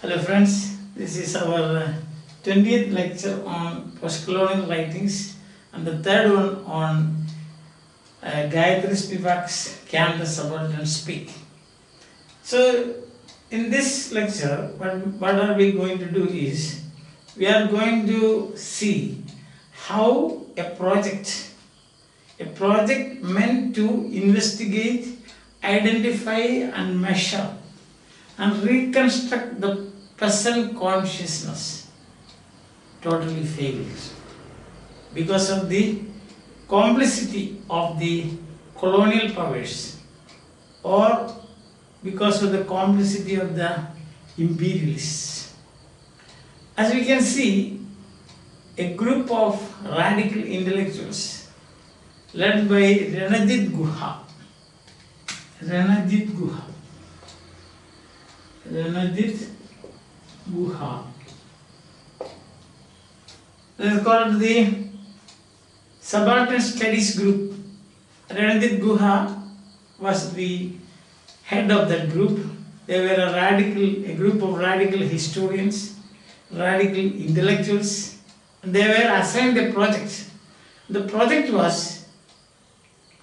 Hello friends, this is our 20th lecture on post-colonial writings and the third one on Gayatri Spivak's Can the Subaltern Speak? So in this lecture, what are we going to do is, we are going to see how a project meant to investigate, identify and measure and reconstruct the present consciousness totally fails because of the complicity of the colonial powers or because of the complicity of the imperialists. As we can see, a group of radical intellectuals led by Ranajit Guha. This is called the Subaltern Studies Group. Ranajit Guha was the head of that group. They were a group of radical historians, radical intellectuals, and they were assigned a project. The project was,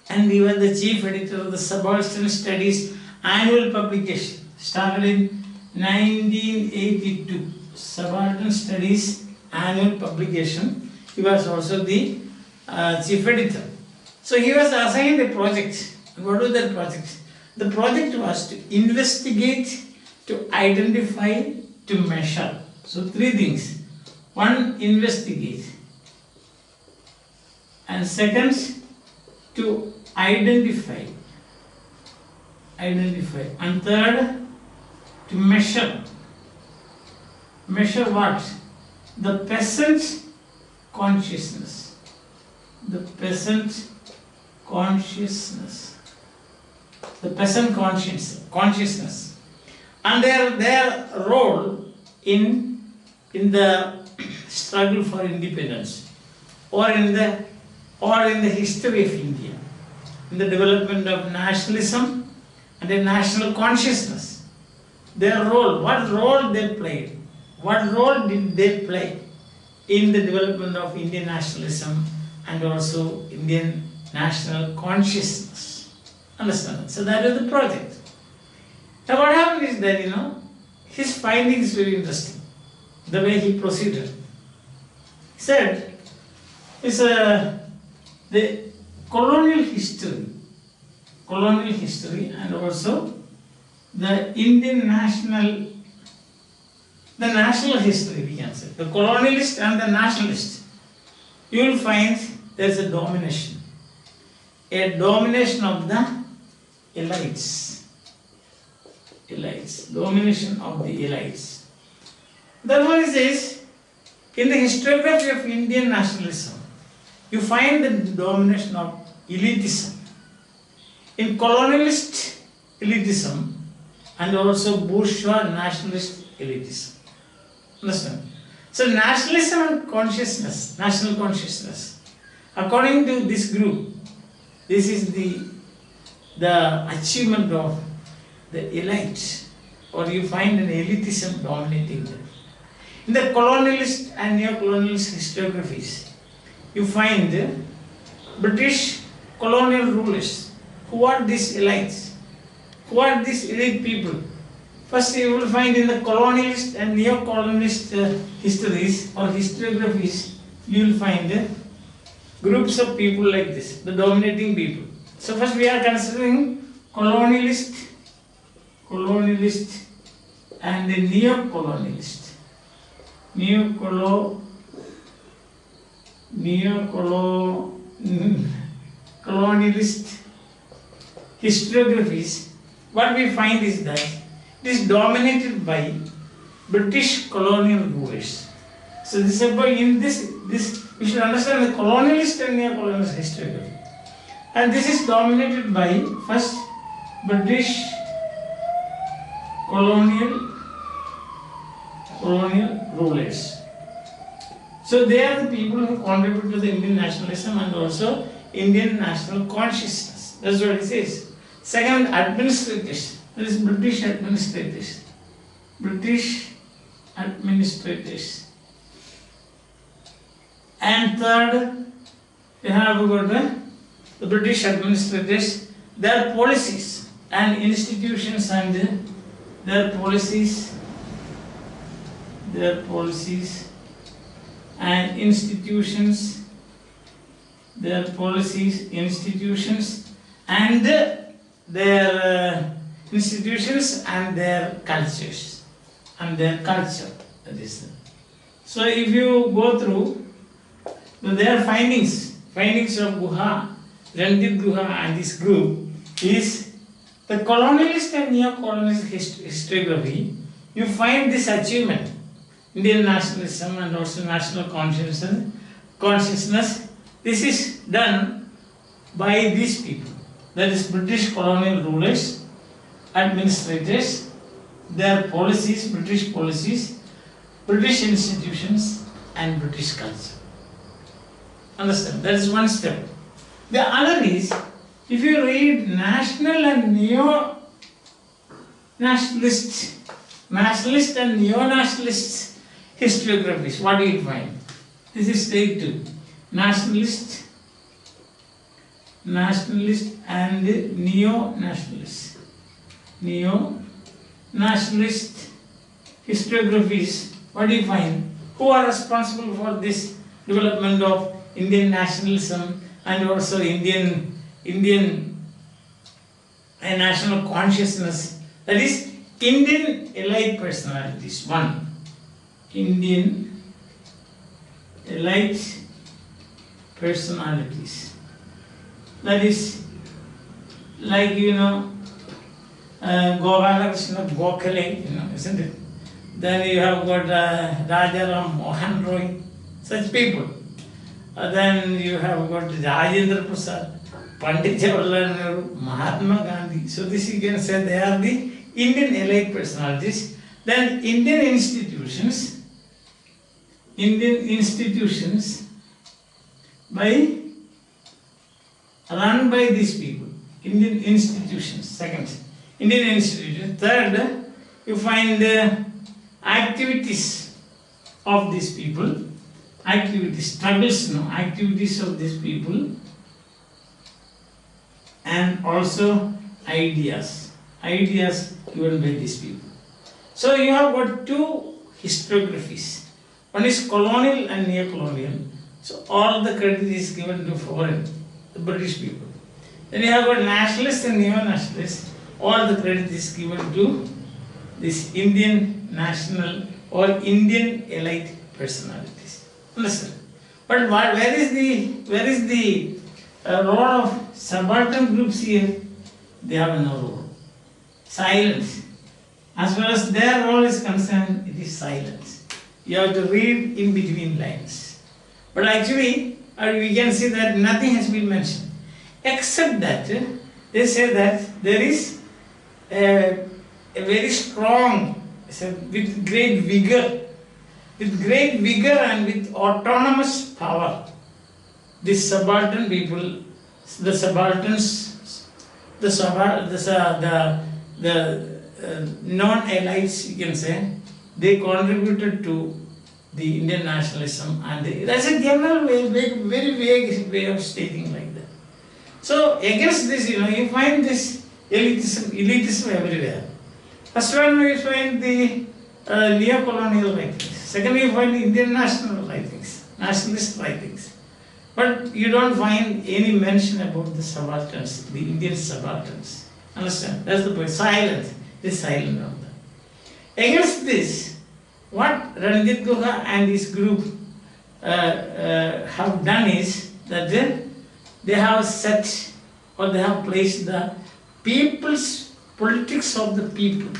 and he was the chief editor of the Subaltern Studies annual publication, started in 1982, Subaltern Studies annual publication. He was also the chief editor. So he was assigned a project. What was that project? The project was to investigate, to identify, to measure. So three things. One, investigate. And second, to identify. And third, to measure. Measure what? The peasant consciousness. The peasant consciousness. The peasant consciousness. And their role in the struggle for independence or in the history of India, in the development of nationalism and a national consciousness. Their role, what role they played, what role did they play in the development of Indian nationalism and also Indian national consciousness. Understand? So that is the project. Now what happened is that, his findings were interesting, the way he proceeded. He said, the colonial history and also the Indian national history, we can say, the colonialist and the nationalist, you will find there is a domination of the elites, domination of the elites. Therefore he says, in the historiography of Indian nationalism, you find the domination of elitism. In colonialist elitism and also bourgeois nationalist elitism. Understand? So nationalism and consciousness, national consciousness, according to this group, this is the achievement of the elite, or you find an elitism dominating them. In the colonialist and neo-colonialist historiographies, you find British colonial rulers. Who are these elites? Who are these elite people? First, you will find in the colonialist and neo-colonialist histories or historiographies, you will find groups of people like this, the dominating people. So first we are considering colonialist and the neo-colonialist. Colonialist historiographies, what we find is that it is dominated by British colonial rulers. So this is why in this we should understand the colonialist and neo-colonialist historiography. And this is dominated by first British colonial rulers. So they are the people who contribute to the Indian nationalism and also Indian national consciousness. That's what it says. Second, administrators. There is British administrators. British administrators. And third, we have got the British administrators, their policies and institutions and their policies and institutions, their policies, institutions and their institutions and their cultures and their culture. That is. So if you go through their findings of Guha, Ranjit Guha and this group is the colonialist and neo-colonialist historiography. You find this achievement, Indian nationalism and also national consciousness. This is done by these people, that is British colonial rulers, administrators, their policies, British policies, British institutions and British culture. Understand? That is one step. The other is, if you read national and neo-nationalist, nationalist and neo-nationalist historiographies, what do you find? This is stage 2. Nationalist and neo-nationalist. Neo-nationalist historiographies, what do you find? Who are responsible for this development of Indian nationalism and also Indian national consciousness? That is Indian elite personalities. One, Indian elite personalities. That is like, Gopalakrishna Gokhale, isn't it? Then you have got Rajaram Mohan Roy, such people. Then you have got Rajendra Prasad, Pandit Jawaharlal Nehru, Mahatma Gandhi. So this you can say they are the Indian elite personalities. Then Indian institutions run by these people. Indian institutions. Second, Indian institutions. Third, you find the activities of these people. Activities of these people, and also ideas given by these people. So you have got two historiographies. One is colonial and neo-colonial. So all the credit is given to foreign, the British people. Then you have got nationalist and neo-nationalist. All the credit is given to this Indian national or Indian elite personalities. Understand? But where is the role of subaltern groups here? They have no role. Silence. As far as their role is concerned, it is silence. You have to read in between lines. But actually, we can see that nothing has been mentioned, except that they say that there is a very strong, with great vigor and with autonomous power, these subaltern people, the subalterns, the non-elites, you can say, they contributed to the Indian nationalism, and that's a general way, very vague way of stating like that. So against this, you find this elitism everywhere. First one, you find the neo-colonial writings. Second, you find the Indian national writings, nationalist writings. But you don't find any mention about the subalterns, the Indian subalterns. Understand? That's the point. Silent. It is silent on that. Against this, what Ranjit Guha and his group have done is that they have set or they have placed the people's politics of the people.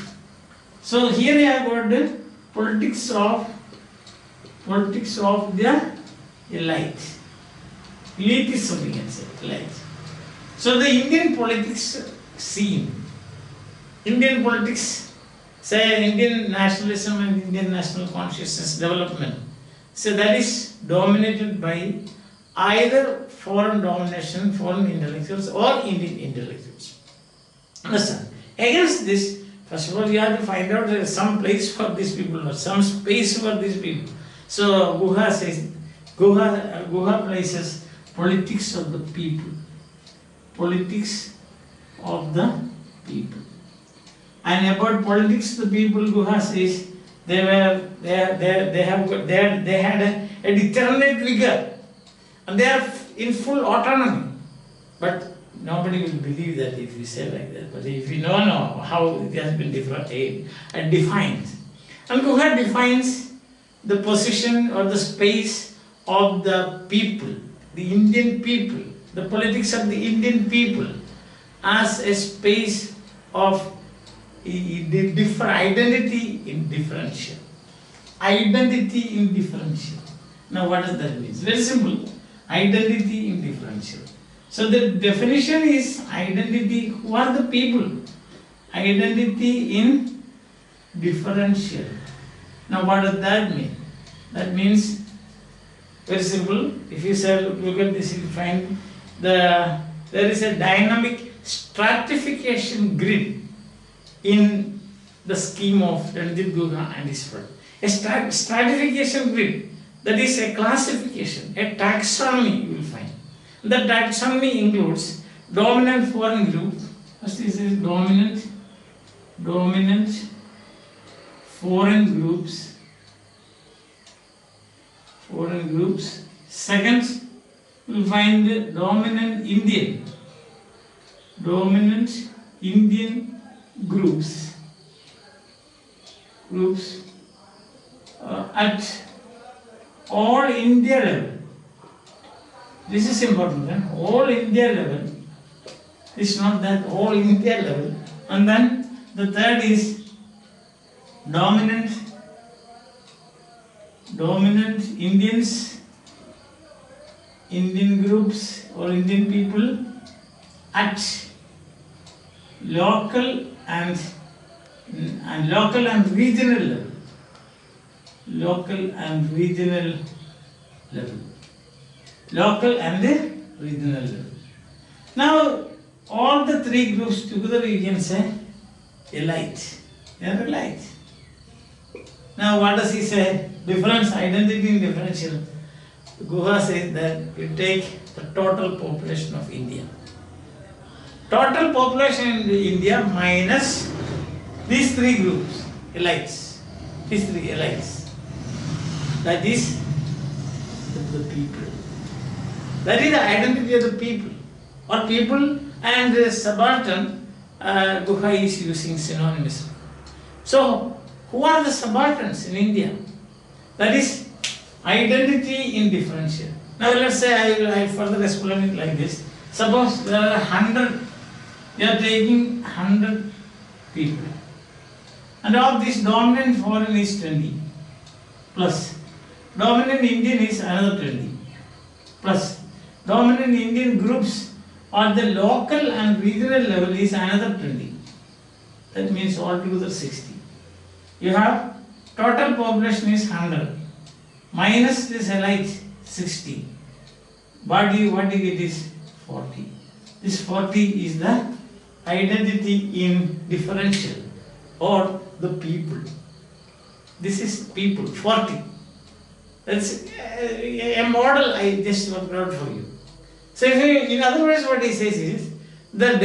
So here we have got the politics of the elite. Elitism, we can say, elite. So the Indian politics scene, Indian politics, say Indian nationalism and Indian national consciousness development, so that is dominated by either foreign domination, foreign intellectuals or Indian intellectuals. Understand? Against this, First of all, you have to find out there is some place for these people or some space for these people. So Guha says, Guha places politics of the people. Politics of the people. And about politics of the people, Guha says they had a determinate vigor and they are in full autonomy. But nobody will believe that if you say like that. But if you know how it has been defined. And Guha defines the position or the space of the people, the Indian people, the politics of the Indian people as a space of identity in differential. Identity in differential. Now what does that mean? It's very simple. Identity in differential. So the definition is identity. Who are the people? Identity in differential. Now what does that mean? That means very simple. If you say look at this, you find there is a dynamic stratification grid in the scheme of Ranjit Guha and his friend. A stratification grid, that is a classification, a taxonomy you will find. The taxonomy includes dominant foreign group. First is dominant foreign groups. Second, you will find the dominant Indian groups at all India level. This is important, eh? All India level. It's not that all India level. And then the third is dominant Indian groups or Indian people at local and regional level. Local and regional level. Now, all the three groups together you can say elite. They are elite. Now, what does he say? Difference, identity in differential. Guha says that you take the total population of India. Total population in India minus these three groups, elites. These three elites. That is the people. That is the identity of the people. Or people and subaltern, Guha is using synonymous. So, who are the subalterns in India? That is identity in differential. Now let's say I further explain it like this. Suppose there are 100, you are taking 100 people. And of this dominant foreign is 20 plus dominant Indian is another 20 plus dominant Indian groups on the local and regional level is another 20. That means altogether 60. You have total population is 100 minus this elite 60. What you get is 40. This 40 is the identity in differential or the people. This is people, 40. That's a model I just worked out for you. So in other words, what he says is the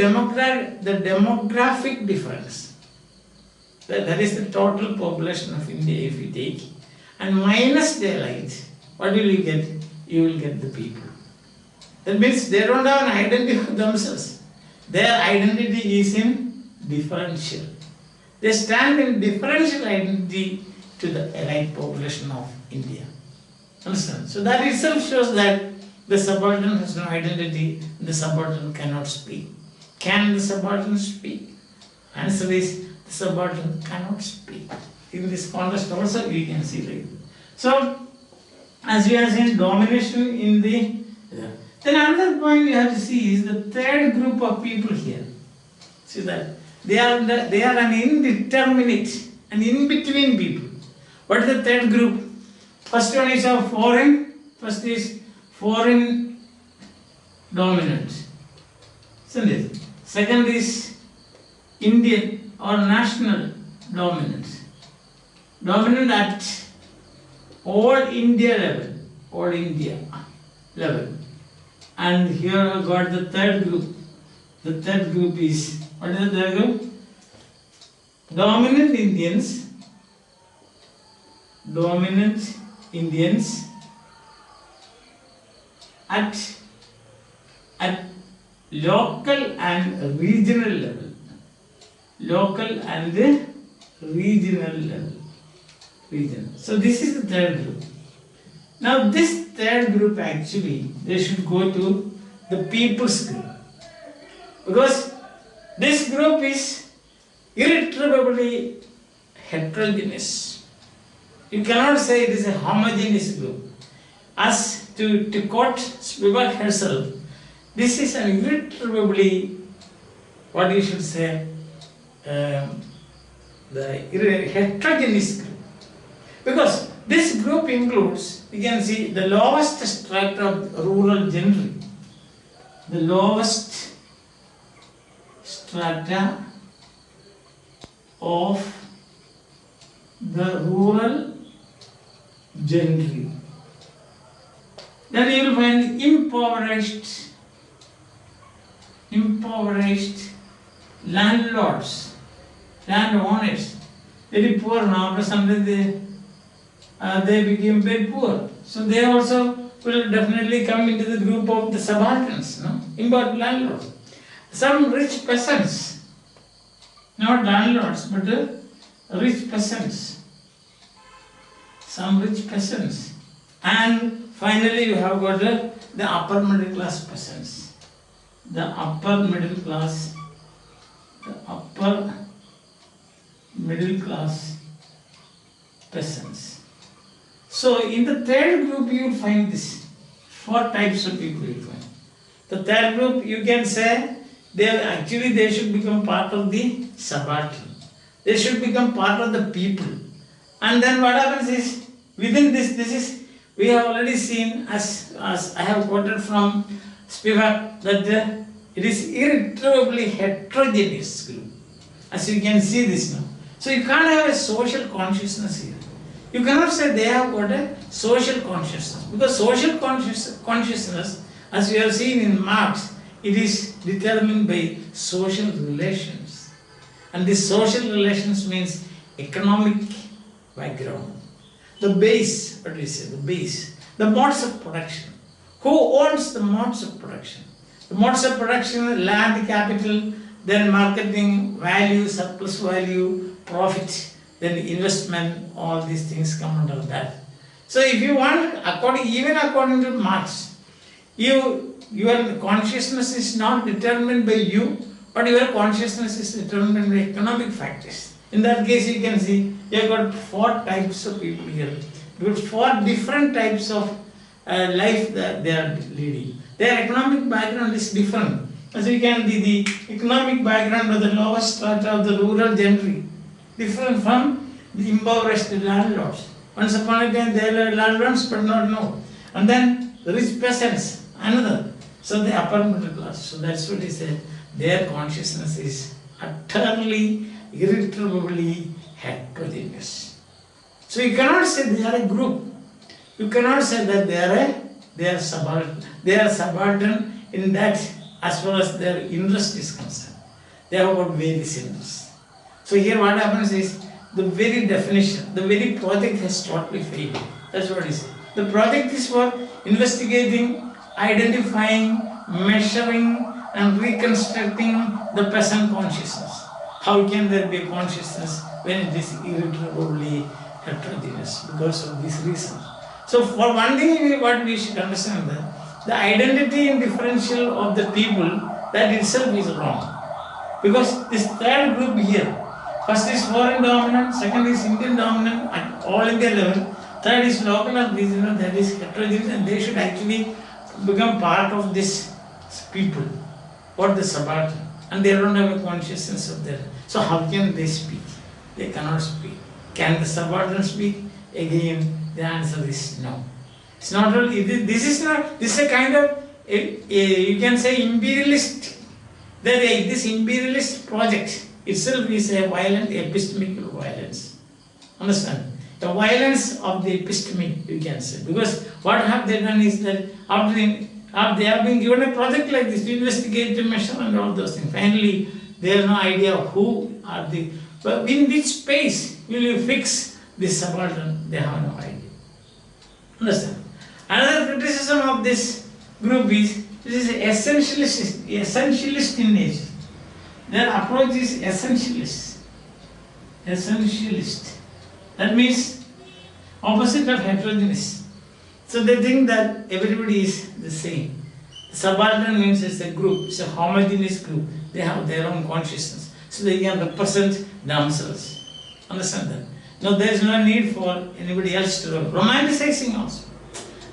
demographic difference. That is the total population of India if you take. And minus the elite, what will you get? You will get the people. That means they don't have an identity of themselves. Their identity is in differential. They stand in differential identity to the elite population of India. Understand? So that itself shows that the subaltern has no identity, the subaltern cannot speak. Can the subaltern speak? Answer is the subaltern cannot speak. In this context also you can see like that. So as we have seen domination in the then another point you have to see is the third group of people here. See that they are an indeterminate and in between people. What is the third group? First one is of foreign. First is foreign dominant. Isn't it? Second is Indian or national dominant. Dominant at all India level. All India level. And here I got the third group. The third group is, what is the third group? Dominant Indians at local and regional level. Local and regional level. So this is the third group. Now this third group actually, they should go to the people's group. Because this group is irretrievably heterogeneous. You cannot say it is a homogeneous group. As to quote Spivak herself, this is an irretrievably, what you should say, the heterogeneous group. Because this group includes, you can see, the lowest strata of rural gentry. The lowest strata of the rural gentry. Then you will find impoverished landlords, landowners, very poor now, but someday they became very poor. So they also will definitely come into the group of the subalterns, no? Important landlords. Some rich peasants, not landlords, but rich peasants. Some rich peasants. And finally you have got the upper middle class peasants. The upper middle class peasants. So in the third group you will find this. 4 types of people you will find. The third group, you can say, they should become part of the subaltern. They should become part of the people. And then what happens is, within this we have already seen, as I have quoted from Spivak, that it is irretrievably heterogeneous group. As you can see this now. So you can't have a social consciousness here. You cannot say they have got a social consciousness. Because social consciousness, as we have seen in Marx, it is determined by social relations. And this social relations means economic background. The base, what do we say, the base, the modes of production. Who owns the modes of production? The modes of production, land, capital, then marketing, value, surplus value, profit, then investment, all these things come under that. So if you want, even according to Marx, your consciousness is not determined by you, but your consciousness is determined by economic factors. In that case, you can see you have got 4 types of people here. With 4 different types of life that they are leading. Their economic background is different. As you can see, the economic background of the lowest strata of the rural gentry, different from the impoverished landlords. Once upon a time, they were landlords, but not now. And then the rich peasants, another. So the upper middle class. So that's what he said. Their consciousness is utterly, irretrievably heterogeneous. So you cannot say they are a group. You cannot say that they are subaltern. They are subaltern in that, as far as their interest is concerned. They have got various interests. So here what happens is, the very definition, the very project has totally failed. That's what he said. The project is for investigating, identifying, measuring and reconstructing the peasant consciousness. How can there be a consciousness when it is irretrievably heterogeneous? Because of this reason. So for one thing, what we should understand that the identity and differential of the people, that itself is wrong. Because this third group here, first is foreign dominant, second is Indian dominant at all India level, third is local and regional, that is heterogeneous, and they should actually become part of this people, or the subaltern, and they don't have a consciousness of that. So how can they speak? They cannot speak. Can the subaltern speak? Again, the answer is no. It's not only, this is a kind of, you can say imperialist, this imperialist project itself is a violent epistemic violence. Understand? The violence of the epistemic, you can say. Because what have they done is that after they have been given a project like this to investigate, to measure and all those things. Finally, they have no idea who are the, but in which space will you fix this subaltern? They have no idea. Understand? Another criticism of this group is, this is essentialist in nature. Their approach is essentialist. Essentialist. That means opposite of heterogeneous. So they think that everybody is the same. The subaltern means it's a group, it's a homogeneous group. They have their own consciousness. So they can represent themselves. Understand that? No, there is no need for anybody else to romanticizing also.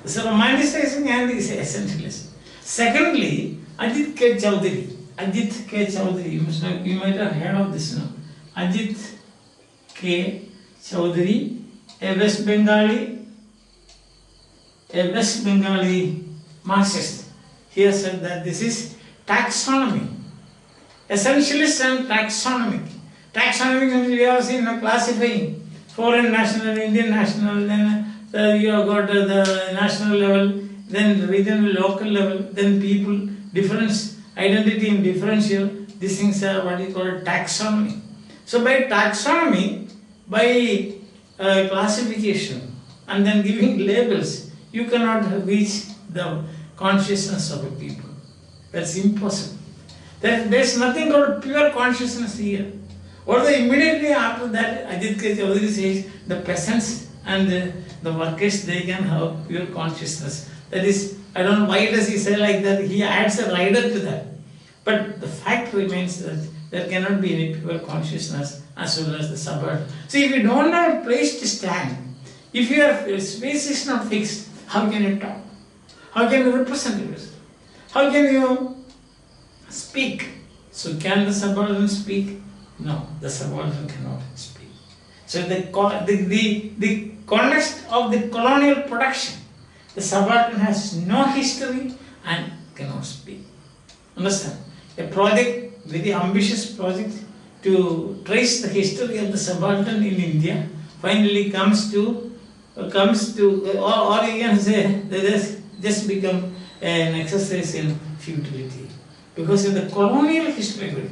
It's a romanticizing and is essentialist. Secondly, Ajit K. Chowdhury. Ajit K. Chowdhury, you might have heard of this now. Ajit K. Chowdhury, a West Bengali Marxist. He has said that this is taxonomy. Essentialist and taxonomic. Taxonomic means we have seen classifying foreign national, Indian national, then you have got the national level, then regional, local level, then people, difference, identity and differential. These things are what is called taxonomy. So by taxonomy, by classification and then giving labels, you cannot reach the consciousness of a people. That's impossible. There's nothing called pure consciousness here. Although immediately after that, Ajit K. Chowdhury says the peasants and the workers, they can have pure consciousness. That is, I don't know why does he say like that. He adds a rider to that. But the fact remains that there cannot be any pure consciousness as well as the suburb. See, if you don't have a place to stand, if your space is not fixed, how can you talk? How can you represent yourself? How can you speak? So can the subaltern speak? No, the subaltern cannot speak. So the context of the colonial production, the subaltern has no history and cannot speak. Understand? A project, very ambitious project to trace the history of the subaltern in India finally comes to or you can say that just become an exercise in futility. Because in the colonial history,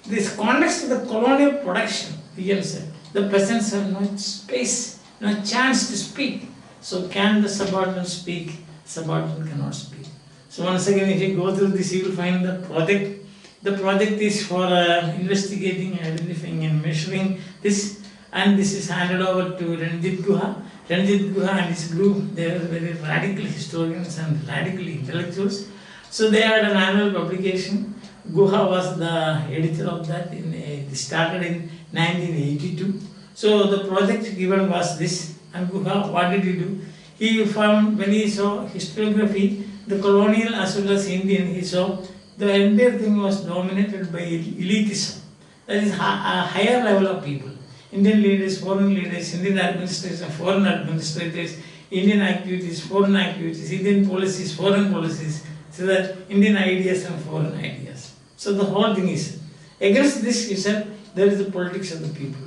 this context of the colonial production, you can say, the peasants have no space, no chance to speak. So can the subaltern speak? Subaltern cannot speak. So once again, if you go through this, you will find the project. The project is for investigating, identifying and measuring this, and this is handed over to Ranjit Guha. Ranjit Guha and his group, they are very radical historians and radical intellectuals. So they had an annual publication. Guha was the editor of that. It started in 1982. So the project given was this. And Guha, what did he do? He found, when he saw historiography, the colonial as well as Indian, he saw the entire thing was dominated by elitism. That is a higher level of people. Indian leaders, foreign leaders, Indian administrators, foreign administrators, Indian activities, foreign activities, Indian policies, foreign policies. So that Indian ideas and foreign ideas. So the whole thing is, against this he said, there is the politics of the people.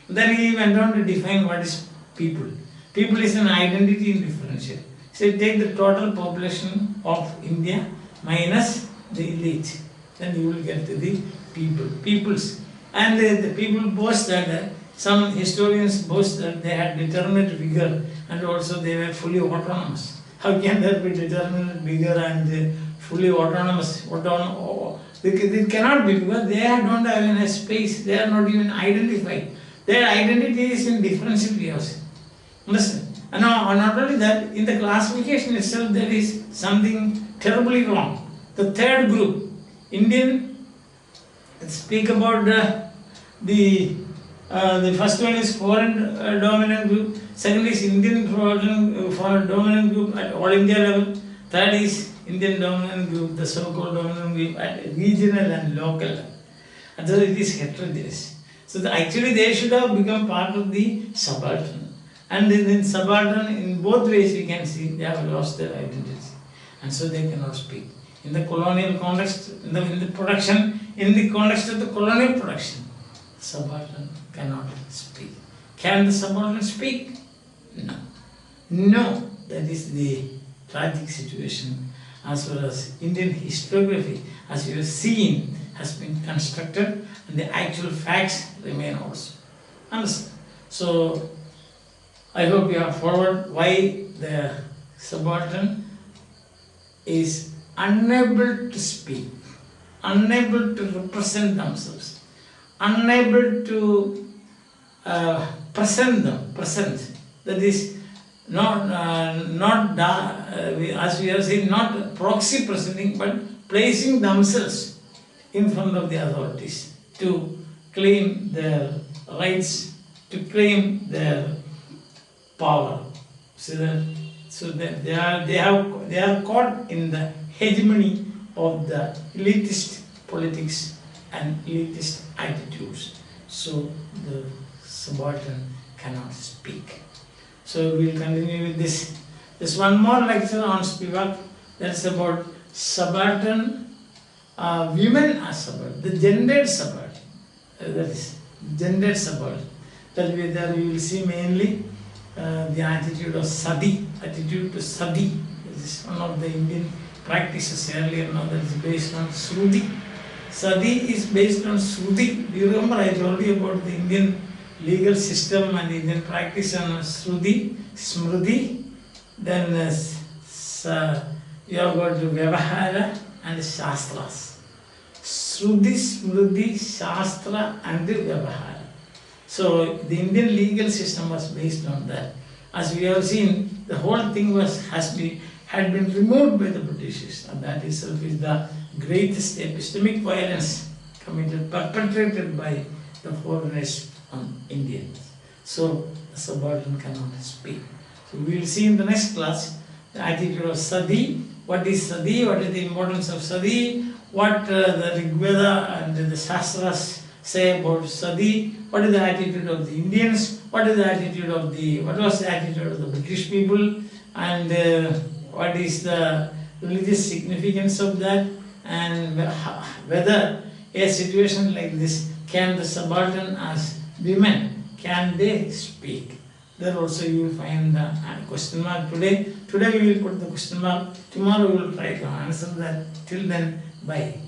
Then he went on to define what is people. People is an identity in differential. So take the total population of India minus the elite. Then you will get to the people. Peoples. And the people boast that, some historians boast that they had determinate vigor and also they were fully autonomous. How can there be determinate vigor and fully autonomous? It cannot be, because they don't have even a space. They are not even identified. Their identity is in differential views. Understand? And not only that, in the classification itself there is something terribly wrong. The third group, Indian, speak about the first one is foreign dominant group, second is Indian foreign dominant group at all India level, third is Indian dominant group, the so-called dominant group at regional and local level. And so it is heterogeneous. So actually they should have become part of the subaltern. And in subaltern, in both ways we can see they have lost their identity. And so they cannot speak. In the colonial context, in the production, in the context of the colonial production, subaltern cannot speak. Can the subaltern speak? No. No, that is the tragic situation as far as Indian historiography, as you have seen, has been constructed, and the actual facts remain also. Understand? So, I hope you have followed why the subaltern is unable to speak, unable to represent themselves, unable to present, that is not as we have seen, not proxy presenting, but placing themselves in front of the authorities to claim their rights, to claim their power. So that they are caught in the hegemony of the elitist politics and elitist attitudes. So the subaltern cannot speak. So we will continue with this. There's one more lecture on Spivak, that's about subaltern, women as subaltern, the gendered subaltern. That is gendered subaltern. That we will see mainly the attitude of sati, attitude to sati. This is one of the Indian practices earlier, now that is based on Sruti. Sati is based on Sruti. Do you remember I told you about the Indian legal system and Indian practice on Sruti, Smriti, then you have got Vyavahara and Shastras. Sruti, Smriti, Shastra and Vyavahara. So the Indian legal system was based on that. As we have seen, the whole thing had been removed by the Britishers, and that itself is the greatest epistemic violence perpetrated by the foreigners on Indians. So the subaltern cannot speak. So we will see in the next class the attitude of sati. What is sati? What is the importance of sati? What the Rigveda and the Shastras say about sati? What is the attitude of the Indians? What was the attitude of the British people? And what is the religious significance of that? And whether a situation like this, can the subaltern as women, can they speak? There also you will find the question mark today. Today we will put the question mark. Tomorrow we will try to answer that. Till then, bye.